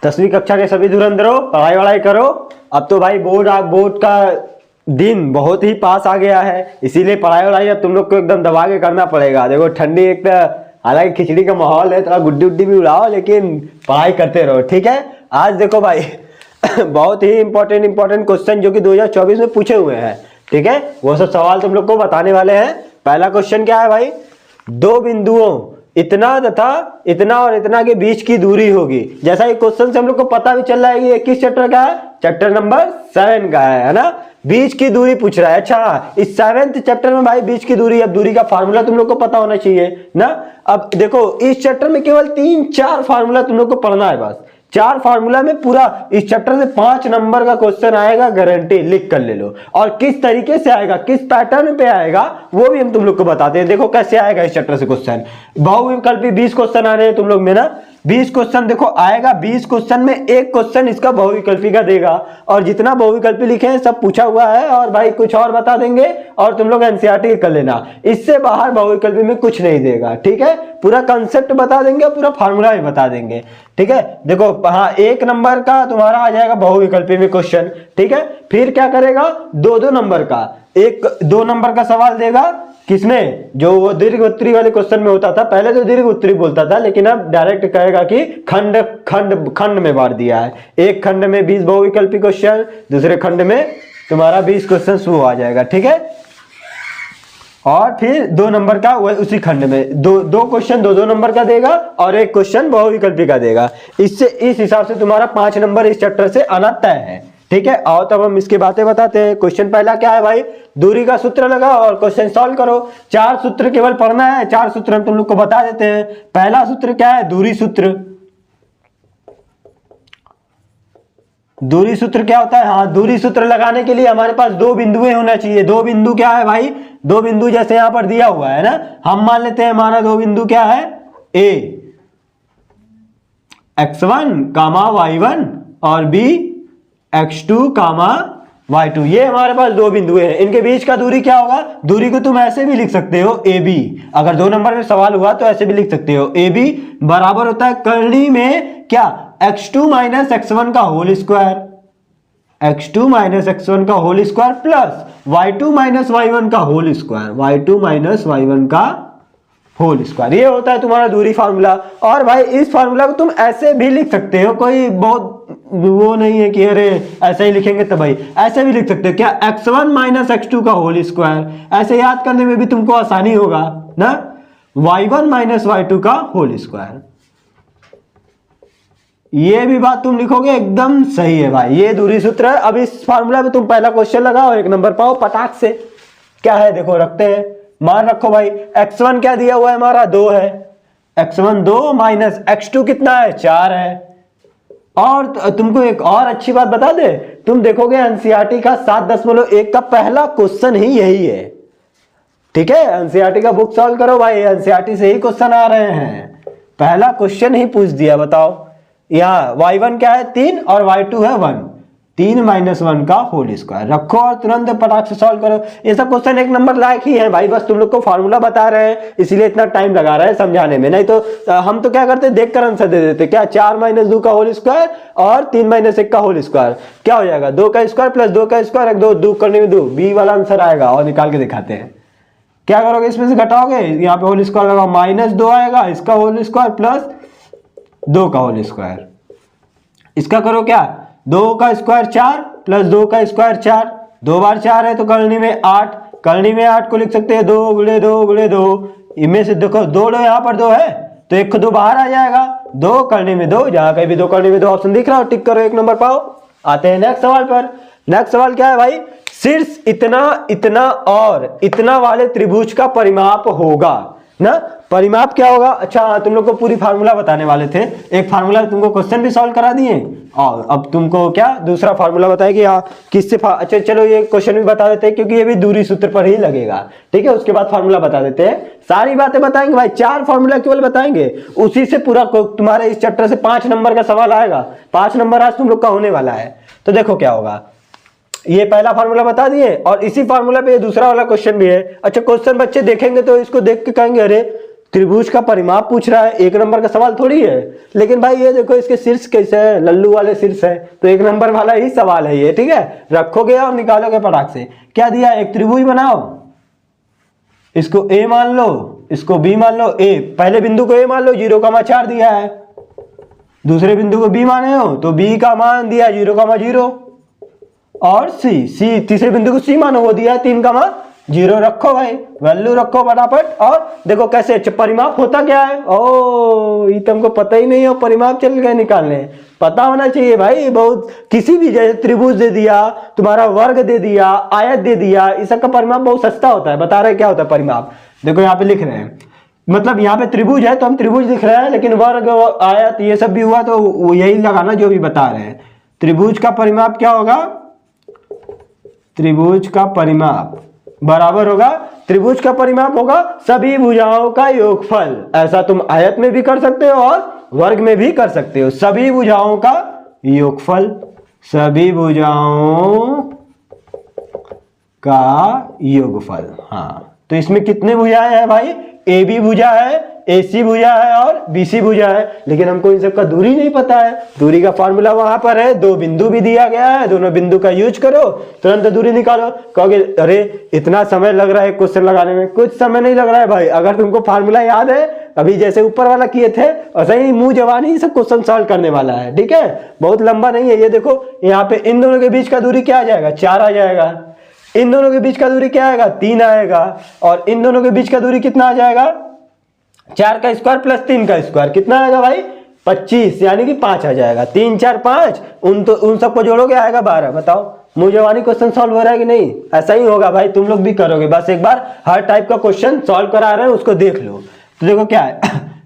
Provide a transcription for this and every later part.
10वीं कक्षा के सभी धुरंधरों, पढ़ाई वढ़ाई करो। अब तो भाई बोर्ड का दिन बहुत ही पास आ गया है, इसीलिए पढ़ाई वढ़ाई अब तुम लोग को एकदम दबा के करना पड़ेगा। देखो ठंडी एक तो हालांकि खिचड़ी का माहौल है, थोड़ा गुड्डी उड्डी भी उड़ाओ, लेकिन पढ़ाई करते रहो, ठीक है। आज देखो भाई बहुत ही इंपॉर्टेंट क्वेश्चन जो कि 2024 में पूछे हुए हैं, ठीक है, वो सब सवाल तुम लोग को बताने वाले हैं। पहला क्वेश्चन क्या है भाई, दो बिंदुओं इतना तथा इतना और इतना के बीच की दूरी होगी। जैसा ये क्वेश्चन से हम लोग को पता भी चल रहा है कि ये किस चैप्टर का है, चैप्टर नंबर 7 का है ना। बीच की दूरी पूछ रहा है। अच्छा, इस 7th चैप्टर में भाई बीच की दूरी, अब दूरी का फार्मूला तुम लोग को पता होना चाहिए ना। अब देखो इस चैप्टर में केवल 3-4 फार्मूला तुम लोग को पढ़ना है, बस 4 फार्मूला में पूरा इस चैप्टर से 5 नंबर का क्वेश्चन आएगा, गारंटी, लिख कर ले लो। और किस तरीके से आएगा, किस पैटर्न पे आएगा, वो भी हम तुम लोग को बताते हैं। देखो कैसे आएगा इस चैप्टर से क्वेश्चन। बहुविकल्पी 20 क्वेश्चन आ रहे हैं तुम लोग में ना, 20 क्वेश्चन देखो आएगा। 20 क्वेश्चन में एक क्वेश्चन इसका बहुविकल्पी का देगा, और जितना बहुविकल्पी लिखे हैं सब पूछा हुआ है, और भाई कुछ और बता देंगे, और तुम लोग एनसीईआरटी कर लेना। इससे बाहर बहुविकल्पी में कुछ नहीं देगा, ठीक है। पूरा कंसेप्ट बता देंगे, पूरा फार्मूला भी बता देंगे, ठीक है। देखो हाँ, 1 नंबर का तुम्हारा आ जाएगा बहुविकल्पी में क्वेश्चन, ठीक है। फिर क्या करेगा, 2-2 नंबर का, 1-2 नंबर का सवाल देगा। किसमें, जो वो दीर्घ उत्तरी वाले क्वेश्चन में होता था, पहले तो दीर्घ उत्तरी बोलता था, लेकिन अब डायरेक्ट कहेगा कि खंड खंड खंड में बांट दिया है। एक खंड में 20 बहुविकल्पी क्वेश्चन, दूसरे खंड में तुम्हारा 20 क्वेश्चन वो आ जाएगा, ठीक है। और फिर 2 नंबर का वह उसी खंड में दो क्वेश्चन 2-2 नंबर का देगा, और एक क्वेश्चन बहुविकल्पी का देगा। इससे इस हिसाब से तुम्हारा 5 नंबर इस चैप्टर से आना तय है, ठीक है। आओ तब हम इसकी बातें बताते हैं। क्वेश्चन पहला क्या है भाई, दूरी का सूत्र लगाओ और क्वेश्चन सॉल्व करो। 4 सूत्र केवल पढ़ना है, 4 सूत्र हम तुम लोग को बता देते हैं। पहला सूत्र क्या है, दूरी सूत्र। दूरी सूत्र क्या होता है, हाँ, दूरी सूत्र लगाने के लिए हमारे पास 2 बिंदुएं होना चाहिए। 2 बिंदु क्या है भाई, 2 बिंदु जैसे यहां पर दिया हुआ है ना, हम मान लेते हैं हमारा 2 बिंदु क्या है, A x1, y1 और B x2, y2। ये हमारे पास 2 बिंदु हैं। इनके बीच का दूरी क्या होगा, दूरी को तुम ऐसे भी लिख सकते हो AB। अगर 2 नंबर में सवाल हुआ तो ऐसे भी लिख सकते हो, AB बराबर होता है करनी में क्या, x2 माइनस x1 का whole square, x2 minus x1 का whole square plus y2 minus y1 का whole square, y2 minus y1 का होल स्क्वायर। ये होता है तुम्हारा दूरी फार्मूला। और भाई इस फार्मूला को तुम ऐसे भी लिख सकते हो, कोई बहुत वो नहीं है कि अरे ऐसे ही लिखेंगे तो भाई ऐसे भी लिख सकते हो क्या, x1 माइनस x2 का होल स्क्वायर। ऐसे याद करने में भी तुमको आसानी होगा ना, y1 माइनस y2 का होल स्क्वायर। ये भी बात तुम लिखोगे, एकदम सही है भाई, ये दूरी सूत्र है। अब इस फार्मूला में तुम पहला क्वेश्चन लगाओ, 1 नंबर पाओ पटाख से। क्या है देखो, रखते हैं, मान रखो भाई, x1 क्या दिया हुआ है हमारा, 2 है, x1 2 माइनस x2 कितना है, 4 है। और तुमको एक और अच्छी बात बता दे, तुम देखोगे एनसीईआरटी का 7.1 का पहला क्वेश्चन ही यही है, ठीक है। एनसीईआरटी का बुक सॉल्व करो भाई, एनसीईआरटी से ही क्वेश्चन आ रहे हैं। पहला क्वेश्चन ही पूछ दिया, बताओ यहाँ y1 क्या है 3 और y2 है 1, 3 माइनस 1 का होल स्क्वायर। रखो और तुरंत फटाक से सॉल्व करो। ये सब क्वेश्चन 1 नंबर लायक ही है भाई, बस तुम लोग को फार्मूला बता रहे हैं इसीलिए इतना टाइम लगा रहा है समझाने में। नहीं तो हम तो क्या करते, देख कर आंसर दे देते। क्या, 4 माइनस 2 का होल स्क्वायर और 3 माइनस 1 का होल स्क्वायर, क्या हो जाएगा, 2 का स्क्वायर प्लस 2 का स्क्वायर, 2 करने में 2, बी वाला आंसर आएगा। और निकाल के दिखाते हैं, क्या करोगे, इसमें से घटाओगे, यहाँ पे होल स्क्वायर लगाओ, -2 आएगा, इसका होल स्क्वायर प्लस 2 का होल स्क्वायर। इसका करो क्या, 2 का स्क्वायर 4 प्लस 2 का स्क्वायर 4, 2 बार 4 है तो करनी में 8, करनी में 8 को लिख सकते हैं 2 गुणे 2 गुणे 2। इनमें से देखो 2 यहाँ पर 2 है तो 1 को 2 बाहर आ जाएगा, 2 करने में 2, जहां कहीं भी 2 करने में 2 ऑप्शन दिख रहा हो टिक करो, 1 नंबर पाओ। आते हैं नेक्स्ट सवाल पर। नेक्स्ट सवाल क्या है भाई, शीर्ष इतना इतना और इतना वाले त्रिभुज का परिमाप होगा ना। परिमाप क्या होगा, अच्छा तुम लोग को पूरी फार्मूला बताने वाले थे। एक फार्मूला तुमको क्वेश्चन भी सॉल्व करा दिए, और अब तुमको क्या दूसरा फार्मूला बताया कि हाँ किससे अच्छा चलो ये क्वेश्चन भी बता देते हैं, क्योंकि ये भी दूरी सूत्र पर ही लगेगा, ठीक है। उसके बाद फार्मूला बता देते हैं, सारी बातें बताएंगे भाई, 4 फार्मूला केवल बताएंगे, उसी से पूरा तुम्हारे इस चैप्टर से 5 नंबर का सवाल आएगा। 5 नंबर आज तुम लोग का होने वाला है। तो देखो क्या होगा, ये पहला फार्मूला बता दिए और इसी फार्मूला पे ये दूसरा वाला क्वेश्चन भी है। अच्छा क्वेश्चन बच्चे देखेंगे तो इसको देख के कहेंगे अरे त्रिभुज का परिमाप पूछ रहा है, 1 नंबर का सवाल थोड़ी है। लेकिन भाई ये देखो इसके शीर्ष कैसे है, लल्लू वाले शीर्ष है, तो 1 नंबर वाला ही सवाल है ये, ठीक है। रखोगे और निकालोगे फटाक से। क्या दिया, एक त्रिभुज बनाओ, इसको ए मान लो, इसको बी मान लो। ए पहले बिंदु को ए मान लो, 0,4 दिया है। दूसरे बिंदु को बी माने हो तो बी का मान दिया 0,0 और सी तीसरे बिंदु को सी मानो, वो दिया है 3,0। रखो भाई, वैल्यू रखो फटाफट। और देखो कैसे परिमाप होता क्या है। ओ ये तुमको पता ही नहीं हो, परिमाप चल गए निकालने, पता होना चाहिए भाई बहुत। किसी भी जैसे त्रिभुज दे दिया, तुम्हारा वर्ग दे दिया, आयत दे दिया, इस सब का परिमाप बहुत सस्ता होता है। बता रहे क्या होता है परिमाप, देखो यहाँ पे लिख रहे हैं, मतलब यहाँ पे त्रिभुज है तो हम त्रिभुज लिख रहे हैं, लेकिन वर्ग आयत ये सब भी हुआ तो यही लगाना जो भी बता रहे हैं। त्रिभुज का परिमाप क्या होगा, त्रिभुज का परिमाप बराबर होगा, त्रिभुज का परिमाप होगा सभी भुजाओं का योगफल। ऐसा तुम आयत में भी कर सकते हो और वर्ग में भी कर सकते हो। सभी भुजाओं का योगफल, सभी भुजाओं का योगफल। हाँ तो इसमें कितने भुजाएं हैं भाई, ए बी भुजा है, ए सी भुजा है और बी सी भुजा है, लेकिन हमको इन सब का दूरी नहीं पता है। दूरी का फॉर्मूला वहां पर है, 2 बिंदु भी दिया गया है, दोनों बिंदु का यूज करो, तुरंत दूरी निकालो। कहोगे अरे इतना समय लग रहा है क्वेश्चन लगाने में, कुछ समय नहीं लग रहा है भाई। अगर तुमको फार्मूला याद है, अभी जैसे ऊपर वाला किए थे वैसे ही मुंह जवानी ही सब क्वेश्चन सॉल्व करने वाला है, ठीक है। बहुत लंबा नहीं है। ये देखो यहाँ पे इन दोनों के बीच का दूरी क्या आ जाएगा, 4 आ जाएगा। इन दोनों के बीच का दूरी क्या आएगा, 3 आएगा। और इन दोनों के बीच का दूरी कितना आ जाएगा, 4 का स्क्वायर प्लस 3 का स्क्वायर, कितना आएगा भाई 25, यानी कि 5 आ जाएगा। 3 4 5, उन सबको जोड़ोगे आएगा 12। बताओ मुंह जवानी क्वेश्चन सॉल्व हो रहा है कि नहीं। ऐसा ही होगा भाई, तुम लोग भी करोगे। बस एक बार हर टाइप का क्वेश्चन सॉल्व करा रहे हैं उसको देख लो। तो देखो क्या है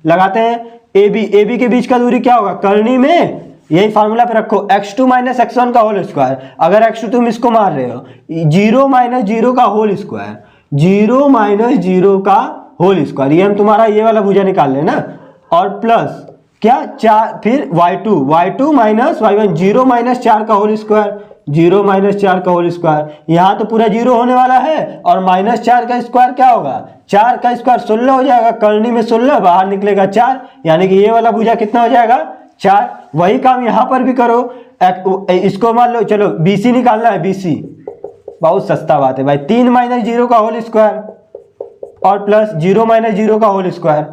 लगाते हैं, ए बी के बीच का दूरी क्या होगा, करनी में यही फार्मूला पे रखो, x2 माइनस x1 का होल स्क्वायर। अगर x2 तुम इसको मार रहे हो, 0 माइनस 0 का होल स्क्वायर, 0 माइनस 0 का होल स्क्वायर, ये हम तुम्हारा ये वाला भुजा निकाल लेना। और प्लस क्या 4, फिर y2 माइनस y1, 0 माइनस 4 का होल स्क्वायर, 0 माइनस 4 का होल स्क्वायर। यहाँ तो पूरा 0 होने वाला है, और माइनस 4 का स्क्वायर क्या होगा, 4 का स्क्वायर 16 हो जाएगा, करनी में 16, बाहर निकलेगा 4, यानी कि ये वाला भुजा कितना हो जाएगा 4। वही काम यहाँ पर भी करो, इसको मान लो, चलो BC निकालना है, BC बहुत सस्ता बात है भाई, 3 माइनस 0 का होल स्क्वायर और प्लस 0 माइनस 0 का होल स्क्वायर।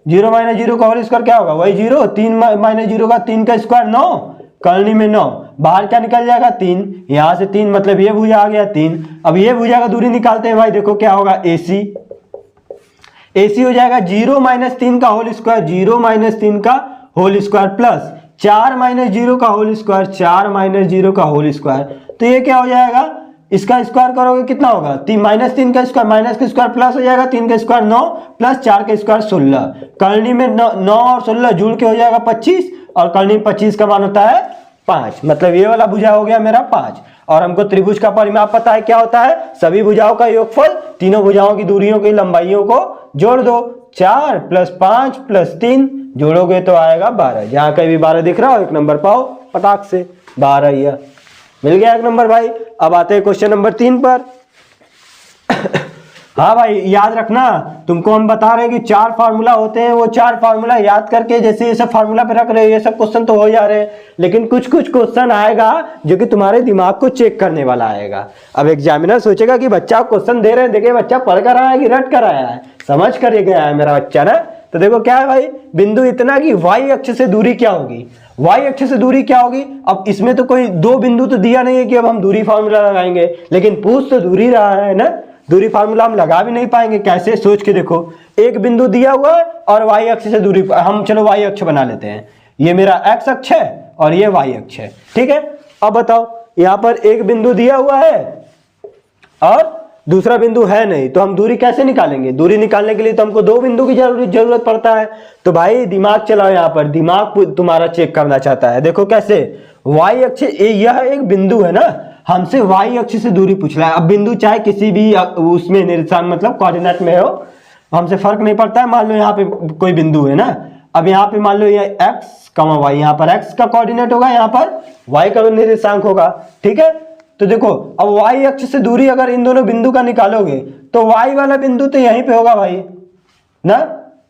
0 माइनस 0 का होल स्क्वायर क्या होगा, वही 0, 3 माइनस 0 का 3 का स्क्वायर 9, करनी में 9, बाहर क्या निकल जाएगा 3, यहाँ से 3 मतलब ये भुजा आ गया 3। अब ये भुजा का दूरी निकालते हैं भाई, देखो क्या होगा AC हो जाएगा 0 माइनस 3 का होल स्क्वायर, 0 माइनस 3 का होल स्क्वायर प्लस 4 माइनस 0 का होल स्क्वायर, 4 माइनस 0 का होल स्क्वायर। तो ये क्या हो जाएगा, इसका स्क्वायर करोगे कितना होगा, माइनस 3 का स्क्वायर, माइनस का स्क्वायर प्लस हो जाएगा, 3 का स्क्वायर 9 प्लस 4 का स्क्वायर 16, करनी में 9 और 16 जुड़ के हो जाएगा 25, और करनी में 25 का मान होता है 5, मतलब ये वाला भुजा हो गया मेरा 5। और हमको त्रिभुज का परिमाप पता है क्या होता है, सभी भुजाओं का योगफल, तीनों भुजाओं की दूरियों की लंबाइयों को जोड़ दो, 4 प्लस 5 प्लस 3 जोड़ोगे तो आएगा 12। जहां कहीं भी 12 दिख रहा हो 1 नंबर पाओ पटाख से, 12 ही है, मिल गया 1 नंबर भाई। अब आते हैं क्वेश्चन नंबर 3 पर। हाँ भाई याद रखना, तुमको हम बता रहे हैं कि 4 फार्मूला होते हैं, वो 4 फार्मूला याद करके जैसे ये सब फार्मूला पे रख रहे हो, ये सब क्वेश्चन तो हो जा रहे हैं, लेकिन कुछ कुछ क्वेश्चन आएगा जो कि तुम्हारे दिमाग को चेक करने वाला आएगा। अब एग्जामिनर सोचेगा कि बच्चा क्वेश्चन दे रहे हैं, देखिए बच्चा पढ़ कर आया है कि रट कर आया है, समझ कर गया है मेरा बच्चा ना। तो देखो क्या है भाई, बिंदु इतना कि y अक्ष से दूरी क्या होगी, y अक्ष से दूरी क्या होगी। अब इसमें तो कोई 2 बिंदु तो दिया नहीं है कि अब हम दूरी फार्मूला लगाएंगे, लेकिन पूछ तो दूरी रहा है ना, दूरी फार्मूला हम लगा भी नहीं पाएंगे। कैसे, सोच के देखो, एक बिंदु दिया हुआ है और y अक्ष से दूरी, हम चलो y अक्ष बना लेते हैं, ये मेरा x अक्ष है और ये y अक्ष है, ठीक है। अब बताओ यहाँ पर एक बिंदु दिया हुआ है और दूसरा बिंदु है नहीं, तो हम दूरी कैसे निकालेंगे। दूरी निकालने के लिए तो हमको 2 बिंदु की जरूरत पड़ता है। तो भाई दिमाग चलाओ, यहाँ पर दिमाग तुम्हारा चेक करना चाहता है। देखो कैसे, y अक्ष, यह एक बिंदु है ना, हमसे y अक्ष से दूरी पूछ रहा है। अब बिंदु चाहे किसी भी उसमें निर्देशांक मतलब कोऑर्डिनेट में हो, हमसे फर्क नहीं पड़ता है। मान लो यहाँ पे कोई बिंदु है ना, अब यहाँ पे मान लो ये x, y, यहाँ पर x का कोऑर्डिनेट होगा, यहाँ पर y का निर्देशांक होगा, ठीक है। तो देखो अब y अक्ष से दूरी अगर इन दोनों बिंदु का निकालोगे तो y वाला बिंदु तो यहीं पे होगा भाई ना,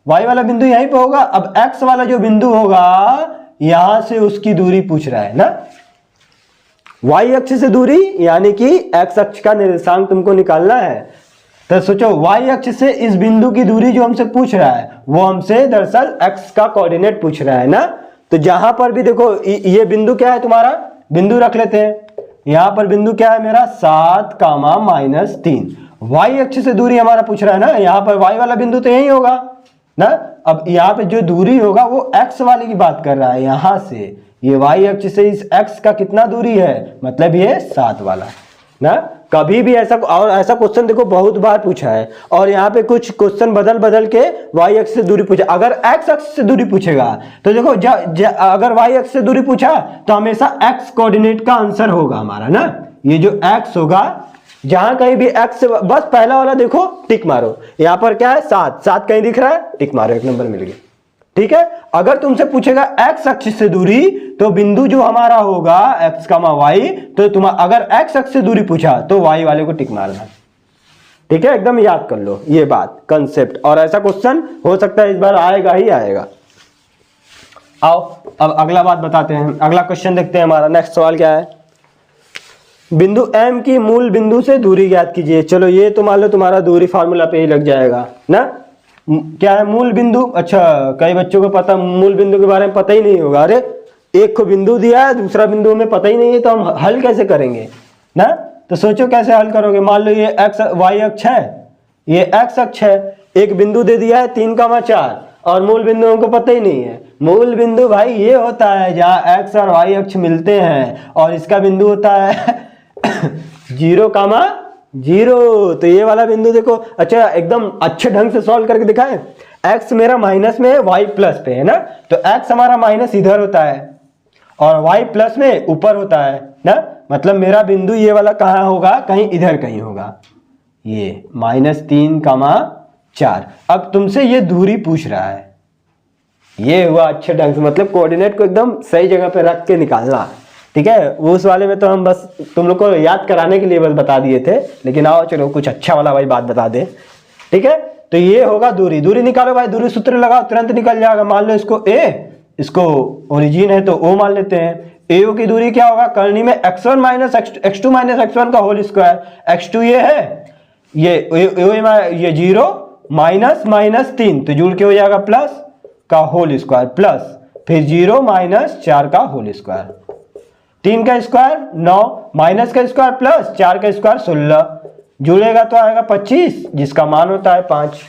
y वाला बिंदु यहीं पे होगा। अब x वाला जो बिंदु होगा यहां से उसकी दूरी पूछ रहा है ना, y अक्ष से दूरी, यानी कि x अक्ष का निर्देशांक तुमको निकालना है। तो सोचो y अक्ष से इस बिंदु की दूरी जो हमसे पूछ रहा है वो हमसे दरअसल x का कोऑर्डिनेट पूछ रहा है ना। तो जहां पर भी देखो ये बिंदु क्या है तुम्हारा, बिंदु रख लेते हैं, यहां पर बिंदु क्या है मेरा 7 कामा -3, y अक्ष से दूरी हमारा पूछ रहा है ना, यहां पर y वाला बिंदु तो यही होगा ना। अब यहाँ पे जो दूरी होगा वो x वाले की बात कर रहा है, यहां से ये y अक्ष से इस x का कितना दूरी है, मतलब ये 7 वाला ना। कभी भी ऐसा, और ऐसा क्वेश्चन देखो बहुत बार पूछा है, और यहाँ पे कुछ क्वेश्चन बदल बदल के y अक्ष से दूरी पूछा। अगर x अक्ष से दूरी पूछेगा तो देखो अगर y अक्ष से दूरी पूछा तो हमेशा x कोऑर्डिनेट का आंसर होगा हमारा ना। ये जो x होगा, जहां कहीं भी x से बस पहला वाला देखो टिक मारो, यहां पर क्या है 7 कहीं दिख रहा है, टिक मारो, 1 नंबर मिल गया। ठीक है, अगर तुमसे पूछेगा x अक्ष से दूरी तो बिंदु जो हमारा होगा x, y, तो तुम अगर x अक्ष से दूरी पूछा तो y वाले को टिक मारना। ठीक है, एकदम याद कर लो ये बात, कंसेप्ट। और ऐसा क्वेश्चन हो सकता है इस बार आएगा ही आएगा। आओ अब अगला बात बताते हैं, अगला क्वेश्चन देखते हैं हमारा। नेक्स्ट सवाल क्या है, बिंदु M की मूल बिंदु से दूरी ज्ञात कीजिए। चलो ये तो मान लो तुम्हारा दूरी फार्मूला पे ही लग जाएगा ना। क्या है मूल बिंदु, अच्छा कई बच्चों को पता मूल बिंदु के बारे में पता ही नहीं होगा। अरे एक को बिंदु दिया है, दूसरा बिंदु हमें पता ही नहीं है, तो हम हल कैसे करेंगे ना। तो सोचो कैसे हल करोगे। मान लो ये y अक्ष है, ये x अक्ष है, एक बिंदु दे दिया है 3,4 और मूल बिंदु हमको पता ही नहीं है। मूल बिंदु भाई ये होता है जहां x और y अक्ष मिलते हैं, और इसका बिंदु होता है 0,0। तो ये वाला बिंदु देखो, अच्छा एकदम अच्छे ढंग से सॉल्व करके दिखाएं। x मेरा माइनस में है, y प्लस पे है ना, तो x हमारा माइनस इधर होता है और y प्लस में ऊपर होता है ना। मतलब मेरा बिंदु ये वाला कहाँ होगा, कहीं इधर कहीं होगा, ये -3,4। अब तुमसे ये दूरी पूछ रहा है, ये हुआ अच्छे ढंग से, मतलब कोऑर्डिनेट को एकदम सही जगह पे रख के निकालना। ठीक है, उस वाले में तो हम बस तुम लोग को याद कराने के लिए बस बता दिए थे, लेकिन आओ चलो कुछ अच्छा वाला भाई बात बता दे। ठीक है, तो ये होगा दूरी, दूरी निकालो भाई, दूरी सूत्र लगाओ तुरंत निकल जाएगा। मान लो इसको a, इसको ओरिजिन है तो o मान लेते हैं। AO की दूरी क्या होगा, करनी में x1 minus x2 minus x1 का होल स्क्वायर, x2 ये है, ये 0 -3 तो जुड़ के हो जाएगा प्लस का होल स्क्वायर, प्लस फिर 0 - 4 का होल स्क्वायर, 3 का स्क्वायर 9, माइनस का स्क्वायर प्लस 4 का स्क्वायर 16, जुड़ेगा तो आएगा 25, जिसका मान होता है 5।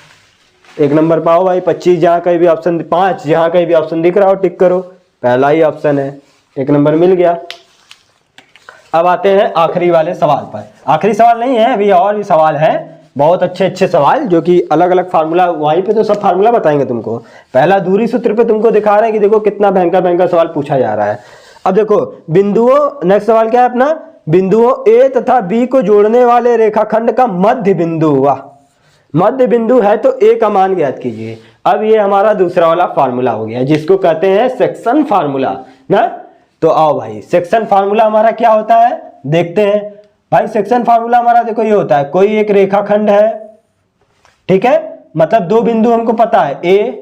1 नंबर पाओ भाई, 25 जहां कहीं भी ऑप्शन, 5 जहां कहीं भी ऑप्शन दिख रहा हो टिक करो, पहला ही ऑप्शन है, 1 नंबर मिल गया। अब आते हैं आखिरी वाले सवाल पर। आखिरी सवाल नहीं है अभी, और भी सवाल है, बहुत अच्छे अच्छे सवाल, जो कि अलग अलग फार्मूला, वहीं पे तो सब फार्मूला बताएंगे तुमको। पहला दूरी सूत्र पे तुमको दिखा रहे हैं कि देखो कितना भयंकर भयंकर सवाल पूछा जा रहा है। अब देखो बिंदुओं, नेक्स्ट सवाल क्या है अपना, बिंदुओं A तथा B को जोड़ने वाले रेखाखंड का मध्य बिंदु, वाह, मध्य बिंदु है तो A का मान ज्ञात कीजिए। अब ये हमारा दूसरा वाला फार्मूला हो गया, जिसको कहते हैं सेक्शन फार्मूला ना। तो आओ भाई, सेक्शन फार्मूला हमारा क्या होता है देखते हैं भाई। सेक्शन फार्मूला हमारा देखो ये होता है, कोई एक रेखाखंड है, ठीक है, मतलब दो बिंदु हमको पता है, A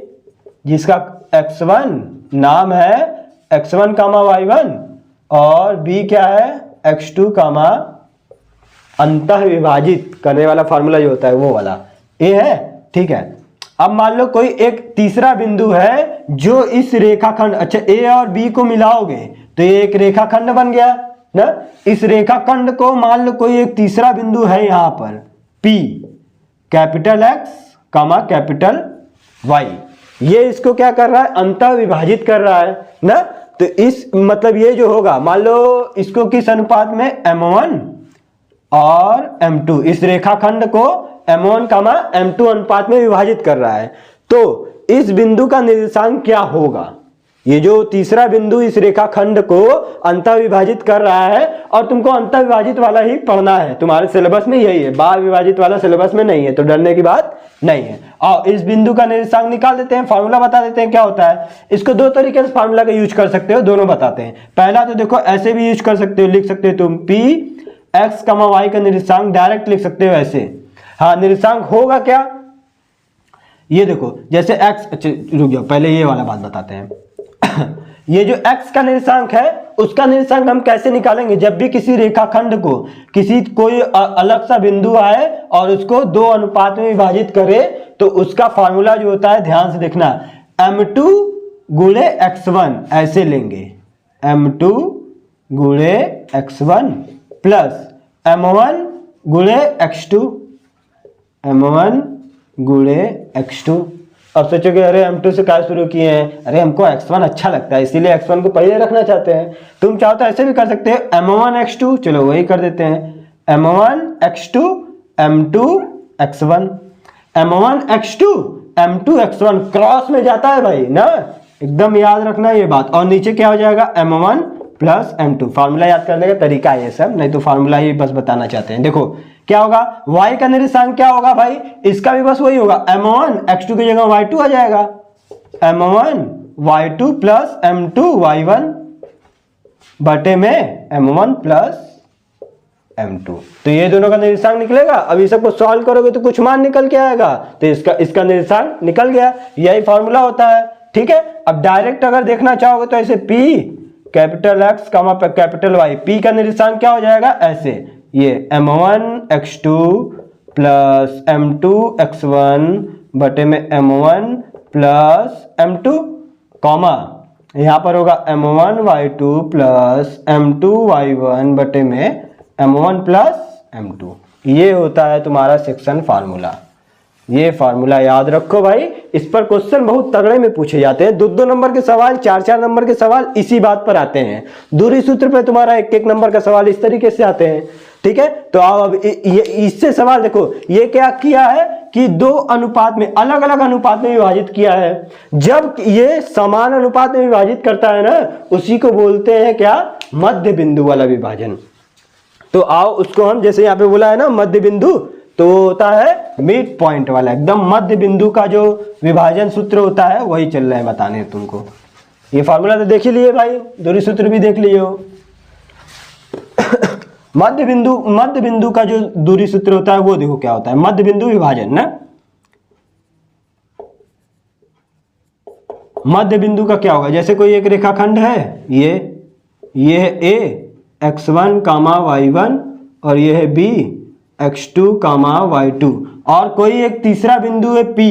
जिसका x1 नाम है x1, y1, और B क्या है x2, अंतः विभाजित करने वाला फार्मूला जो होता है वो वाला A है। ठीक है, अब मान लो कोई एक तीसरा बिंदु है जो इस रेखाखंड, अच्छा A और B को मिलाओगे तो ये एक रेखाखंड बन गया ना। इस रेखाखंड को मान लो कोई एक तीसरा बिंदु है यहां पर P, capital X, capital Y, ये इसको क्या कर रहा है, अंतः विभाजित कर रहा है ना। तो इस मतलब ये जो होगा, मान लो इसको किस अनुपात में, M1 और M2, इस रेखाखंड को M1, M2 अनुपात में विभाजित कर रहा है। तो इस बिंदु का निर्देशांक क्या होगा, ये जो तीसरा बिंदु इस रेखाखंड को अंतः विभाजित कर रहा है, और तुमको अंतः विभाजित वाला ही पढ़ना है, तुम्हारे सिलेबस में यही है, बाह्य विभाजित वाला सिलेबस में नहीं है, तो डरने की बात नहीं है। और इस बिंदु का निर्देशांक निकाल देते हैं, फार्मूला बता देते हैं क्या होता है। इसको दो तरीके से फार्मूला का यूज कर सकते हो, दोनों बताते हैं। पहला तो देखो ऐसे भी यूज कर सकते हो, लिख सकते हो तुम P x, y का निर्देशांक डायरेक्ट लिख सकते हो ऐसे। हाँ, निर्देशांक होगा क्या, ये देखो जैसे x, अच्छा रुक जाओ पहले ये वाला बात बताते हैं ये जो x का निर्देशांक है उसका निर्देशांक हम कैसे निकालेंगे? जब भी किसी रेखाखंड को किसी कोई अलग सा बिंदु आए और उसको दो अनुपात में विभाजित करे तो उसका फॉर्मूला जो होता है, ध्यान से देखना, m2 गुणे x1 ऐसे लेंगे, m2 गुणे x1 प्लस m1 गुणे x2, m1 गुणे x2। अब सोचोगे अरे m2 से क्या शुरू किए हैं? अरे हमको x1 अच्छा लगता है इसीलिए x1 को पहले रखना चाहते हैं। तुम चाहो तो ऐसे भी कर सकते हैं, m1 x2, चलो वही कर देते हैं, m1 x2 m2 x1, m1 x2 m2 x1 cross में जाता है भाई ना, एकदम याद रखना ये बात। और नीचे क्या हो जाएगा? m1 plus m2। फार्मूला याद करने का तरीका है ये सब, नहीं तो फार्मूला ही बस बताना चाहते हैं। देखो क्या होगा, y का निर्देशांक क्या होगा भाई? इसका भी बस वही होगा, m1 x2 की जगह y2 आ जाएगा, m1 y2 plus m2 y1 बटे में m1 प्लस m2। तो ये दोनों का निर्देशांक निकलेगा। अब ये सबको सॉल्व करोगे तो कुछ मान निकल के आएगा, तो इसका निर्देशांक निकल गया। यही फॉर्मूला होता है, ठीक है। अब डायरेक्ट अगर देखना चाहोगे तो ऐसे P कैपिटल X कामा कैपिटल Y, P का निर्देशांक क्या हो जाएगा? ऐसे, ये m1 x2 plus m2 x1 बटे में m1 प्लस m2 कॉमा यहाँ पर होगा m1 y2 plus m2 y1 बटे में m1 प्लस m2। ये होता है तुम्हारा सेक्शन फार्मूला। ये फार्मूला याद रखो भाई, इस पर क्वेश्चन बहुत तगड़े में पूछे जाते हैं। 2-2 नंबर के सवाल, 4-4 नंबर के सवाल इसी बात पर आते हैं। दूरी सूत्र पे तुम्हारा 1-1 नंबर का सवाल इस तरीके से आते हैं, ठीक है। तो आओ अब इससे सवाल देखो, ये क्या किया है कि दो अनुपात में, अलग अलग अनुपात में विभाजित किया है। जब ये समान अनुपात में विभाजित करता है ना, उसी को बोलते हैं क्या? मध्य बिंदु वाला विभाजन। तो आओ उसको हम, जैसे यहाँ पे बोला है ना मध्य बिंदु, तो होता है मिड पॉइंट वाला, एकदम मध्य बिंदु का जो विभाजन सूत्र होता है वही चल रहा है बताने तुमको। ये फार्मूला तो देख ही लिए भाई, दूरी सूत्र भी देख लिए हो। मध्य बिंदु का जो दूरी सूत्र होता है वो देखो क्या होता है, मध्य बिंदु विभाजन ना। मध्य बिंदु का क्या होगा? जैसे कोई एक रेखाखंड है, ये है A x1 कामा y1 और ये है B x2 कामा y2, और कोई एक तीसरा बिंदु है P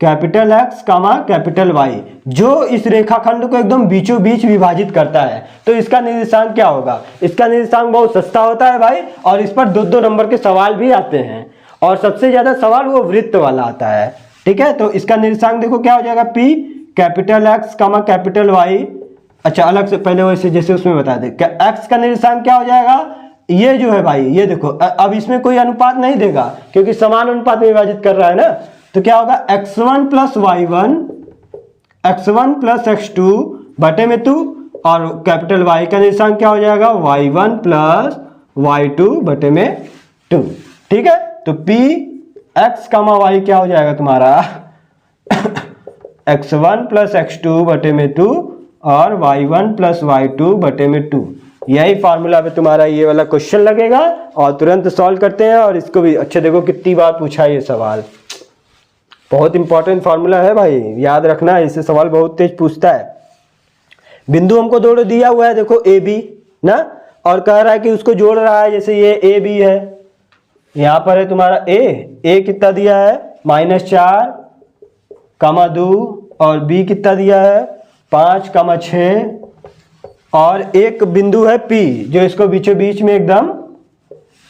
कैपिटल X कामा कैपिटल Y, जो इस रेखाखंड को एकदम बीचों बीच विभाजित करता है। तो इसका निर्देशांक क्या होगा? इसका निर्देशांक बहुत सस्ता होता है भाई, और इस पर 2-2 नंबर के सवाल भी आते हैं, और सबसे ज्यादा सवाल वो वृत्त वाला आता है, ठीक है। तो इसका निर्देशांक देखो क्या हो जाएगा? P कैपिटल X कामा कैपिटल Y। अच्छा अलग से पहले वैसे जैसे उसमें बता दे, X का निर्देशांक क्या हो जाएगा? ये जो है भाई, ये देखो अब इसमें कोई अनुपात नहीं देगा क्योंकि समान अनुपात में विभाजित कर रहा है ना। तो क्या होगा? x1 plus y1, x1 plus x2 बटे में 2, और कैपिटल Y का निर्देशांक क्या हो जाएगा? y1 प्लस y2 बटे में 2, ठीक है। तो P x कामा y क्या हो जाएगा तुम्हारा? x1 प्लस x2 बटे में 2 और y1 प्लस y2 बटे में 2। यही फार्मूला पे तुम्हारा ये वाला क्वेश्चन लगेगा और तुरंत सॉल्व करते हैं। और इसको भी अच्छा देखो कितनी बार पूछा है ये सवाल, बहुत इंपॉर्टेंट फार्मूला है भाई, याद रखना, इससे सवाल बहुत तेज पूछता है। बिंदु हमको दो दिया हुआ है, देखो ए बी ना, और कह रहा है कि उसको जोड़ रहा है, जैसे ये ए बी है, यहाँ पर है तुम्हारा ए कितना दिया है? -4 कामा 2, और बी कितना दिया है? 5 कामा 6, और एक बिंदु है P जो इसको बीचों बीच में एकदम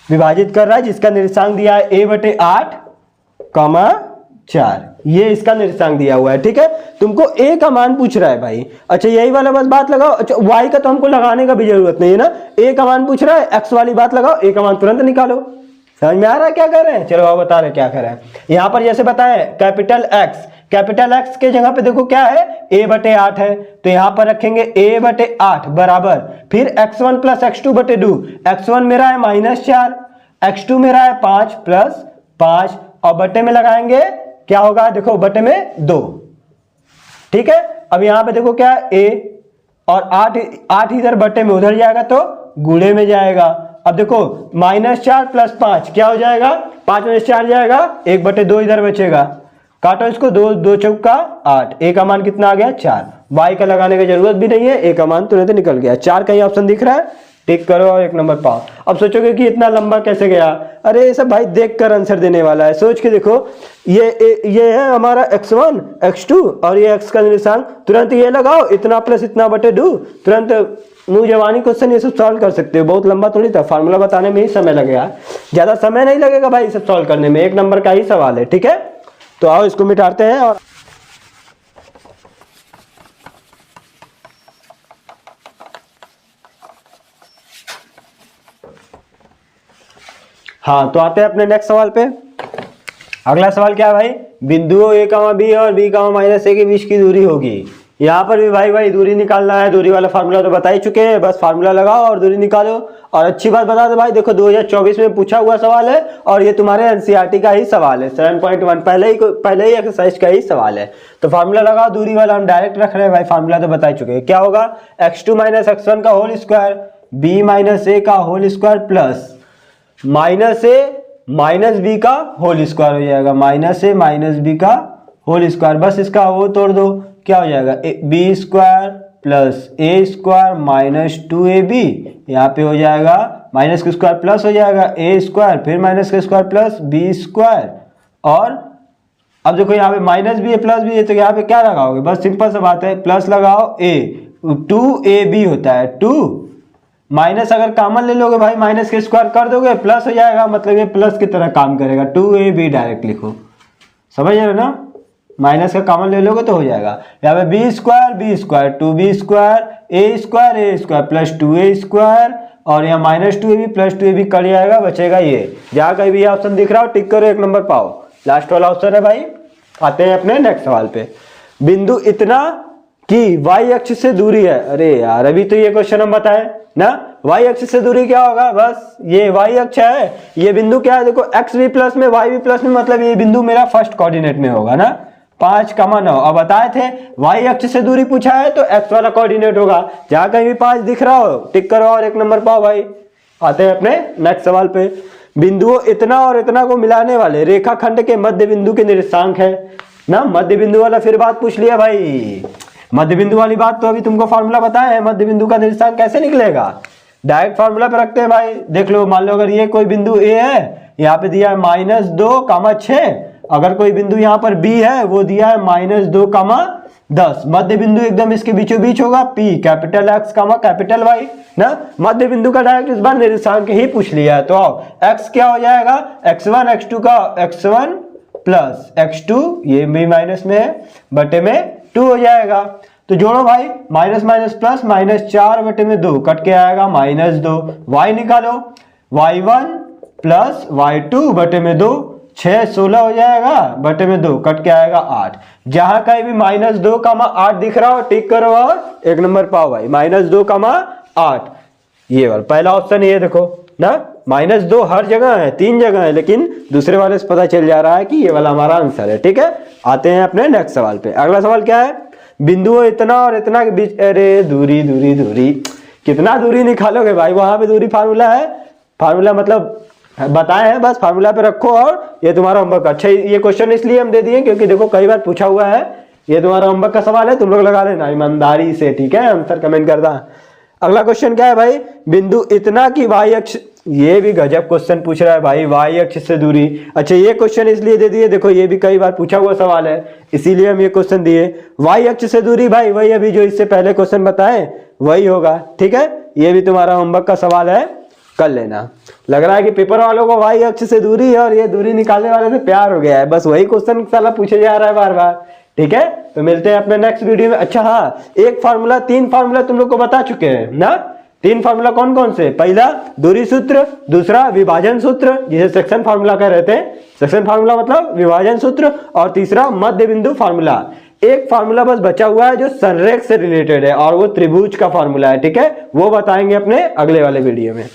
विभाजित कर रहा है, जिसका निर्देशांक दिया है a/8 कामा 4। ये इसका निर्देशांक दिया हुआ है, ठीक है। तुमको a का मान पूछ रहा है भाई। अच्छा यही वाला बस बात लगाओ। अच्छा y का तो हमको लगाने का भी जरूरत नहीं है ना, a का मान पूछ रहा है, x वाली बात लगाओ, a का मान तुरंत निकालो। समझ में आ रहा है क्या कर रहे हैं? चलो आप बता रहे क्या कर रहे हैं। यहाँ पर जैसे बताए कैपिटल X के जगह पे देखो क्या है? a/8 है, तो यहाँ पर रखेंगे a/8 बराबर, फिर x1 प्लस x2 बटे 2। x1 मेरा है -4, x2 मेरा है 5 प्लस 5, और बटे में लगाएंगे क्या होगा? देखो बटे में 2, ठीक है। अब यहाँ पे देखो क्या है? a, और 8 इधर बटे में उधर जाएगा तो गुणे में जाएगा। अब देखो -4 प्लस 5 क्या हो जाएगा? 5 में 4 जाएगा, 1/2 इधर बचेगा, काटो इसको, 2 2 चौका 8, ए का मान कितना आ गया 4, वाई का लगाने की जरूरत भी नहीं है, ए का मान तुरंत निकल गया। 4 कहीं ऑप्शन दिख रहा है, टिक करो और 1 नंबर पाओ। अब सोचोगे कि इतना लंबा कैसे गया, अरे ये सब भाई देख कर आंसर देने वाला है, सोच के देखो। ये है हमारा x1 x2 और ये x का निशान, तुरंत ये लगाओ, इतना प्लस इतना बटे 2, तुरंत मुंह जवानी क्वेश्चन ये सब सॉल्व कर सकते हो। बहुत लंबा थोड़ी था, फार्मूला बताने में ही समय लगेगा, ज्यादा समय नहीं लगेगा भाई सब सॉल्व करने में, 1 नंबर का ही सवाल है, ठीक है। तो आओ इसको मिटाते हैं। और हाँ, तो आते हैं अपने नेक्स्ट सवाल पे। अगला सवाल क्या है भाई, बिंदुओं a, b और b, -a के बीच की दूरी होगी। यहाँ पर भी भाई दूरी निकालना है, दूरी वाला फार्मूला तो बता ही चुके हैं, बस फार्मूला लगाओ और दूरी निकालो। और अच्छी बात बता दो भाई, देखो 2024 में पूछा हुआ सवाल है और ये तुम्हारे एनसीईआरटी का ही सवाल है, 7.1 पहले ही एक्सरसाइज का ही सवाल है। तो फार्मूला लगाओ, दूरी वाला हम डायरेक्ट रख रहे हैं भाई, फार्मूला तो बता ही चुके हैं। क्या होगा, x2 - x1 का होल स्क्वायर, b - a का whole square plus -a - b का होल स्क्वायर हो जाएगा, -a - b का होल स्क्वायर। बस इसका वो तोड़ दो, क्या हो जाएगा, b square plus a square -2ab, यहाँ पे हो जाएगा माइनस का स्क्वायर प्लस हो जाएगा a स्क्वायर, फिर माइनस का स्क्वायर प्लस b स्क्वायर। और अब देखो यहाँ पे माइनस भी है प्लस भी है, तो यहाँ पे क्या लगाओगे, बस सिंपल सा बात है, प्लस लगाओ a, 2ab होता है, 2 माइनस अगर कॉमन ले लोगे भाई, माइनस के स्क्वायर कर दोगे प्लस हो जाएगा, मतलब ये प्लस की तरह काम करेगा, 2ab डायरेक्ट लिखो, समझ रहे हो ना, माइनस का कॉमन ले लोगे तो हो जाएगा। यहाँ पे b square 2b square a square plus 2a square, और यहाँ -2ab प्लस 2ab कट जाएगा, बचेगा ये। जहाँ कहीं भी ऑप्शन दिख रहा हो टिक करो, 1 नंबर पाओ, लास्ट वाला ऑप्शन है भाई। आते हैं अपने नेक्स्ट सवाल पे, बिंदु इतना की y अक्ष से दूरी है। अरे यार अभी तो ये क्वेश्चन हम बताए ना, y अक्ष से दूरी क्या होगा, बस ये y अक्ष है, ये बिंदु क्या है, देखो x भी प्लस में y भी प्लस में, मतलब ये बिंदु मेरा फर्स्ट कोऑर्डिनेट में होगा ना, 5,9। अब बताए थे y अक्ष से दूरी पूछा है तो x वाला कोऑर्डिनेट होगा, जहां कहीं भी 5 दिख रहा हो टिक करो और 1 नंबर पाओ भाई। आते हैं अपने नेक्स्ट सवाल पे, बिंदुओं इतना और इतना को मिलाने वाले रेखाखंड के मध्य बिंदु के निर्देशांक है ना, मध्य बिंदु वाला फिर बात पूछ लिया भाई, मध्य बिंदु वाली बात तो अभी तुमको फार्मूला बताया है, मध्य बिंदु का निर्देशांक कैसे निकलेगा, डायरेक्ट फार्मूला पे रखते हैं भाई। देख लो, मान लो अगर ये कोई बिंदु a है, यहाँ पे दिया है -2,6, अगर कोई बिंदु यहाँ पर b है, वो दिया है -2,10, मध्य बिंदु एकदम इसके बीचों बीच होगा, p capital X capital Y ना, मध्य बिंदु का डायरेक्ट इस बार निर्देशांक ही पूछ लिया है। तो आओ x क्या हो जाएगा, x1 x2 का x1 प्लस x2, ये भी माइनस में है, बटे में 2 हो जाएगा। तो जोड़ो भाई, माइनस माइनस प्लस, -4 बटे में 2 कट के आएगा -2, y निकालो, y1 प्लस y2 बटे में 2, 6 16 हो जाएगा, बटे में 2 कट के आएगा 8। जहां कहीं भी -2,8 दिख रहा हो टिक करो और 1 नंबर पाओ भाई, -2,8, ये वाला पहला ऑप्शन ये देखो ना, -2 हर जगह है, 3 जगह है, लेकिन दूसरे वाले से पता चल जा रहा है कि ये वाला हमारा आंसर है, ठीक है। आते हैं अपने नेक्स्ट सवाल पे। अगला सवाल क्या है, बिंदुओं इतना और इतना के बीच, अरे दूरी दूरी दूरी, कितना दूरी निकालोगे भाई, वहां पे दूरी फार्मूला है, फार्मूला मतलब बताए हैं, बस फार्मूला पे रखो और ये तुम्हारा होमवर्क। अच्छा ये क्वेश्चन इसलिए हम दे दिए क्योंकि देखो कई बार पूछा हुआ है, ये तुम्हारा होमवर्क का सवाल है, तुम लोग लगा लेना ईमानदारी से, ठीक है, आंसर कमेंट करना। अगला क्वेश्चन क्या है भाई, बिंदु इतना की y अक्ष, ये भी गजब क्वेश्चन पूछ रहा है भाई, y अक्ष से दूरी। अच्छा ये क्वेश्चन इसलिए दे दिए, देखो ये भी कई बार पूछा हुआ सवाल है, इसीलिए हम ये क्वेश्चन दिए। y अक्ष से दूरी भाई वही अभी जो इससे पहले क्वेश्चन बताए वही होगा, ठीक है, ये भी तुम्हारा होमवर्क का सवाल है, कर लेना। लग रहा है कि पेपर वालों को y अक्ष से दूरी और ये दूरी निकालने वाले से प्यार हो गया है, बस वही क्वेश्चन साला पूछे जा रहा है बार बार, ठीक है। तो मिलते हैं अपने नेक्स्ट वीडियो में। अच्छा हाँ, 3 फार्मूला तुम लोग को बता चुके हैं ना, 3 फार्मूला कौन कौन से, पहला दूरी सूत्र, दूसरा विभाजन सूत्र जिसे सेक्शन फार्मूला कह रहे थे, सेक्शन फार्मूला मतलब विभाजन सूत्र, और तीसरा मध्य बिंदु फार्मूला। एक फार्मूला बस बचा हुआ है जो संरेख से रिलेटेड है और वो त्रिभुज का फार्मूला है, ठीक है, वो बताएंगे अपने अगले वाले वीडियो में।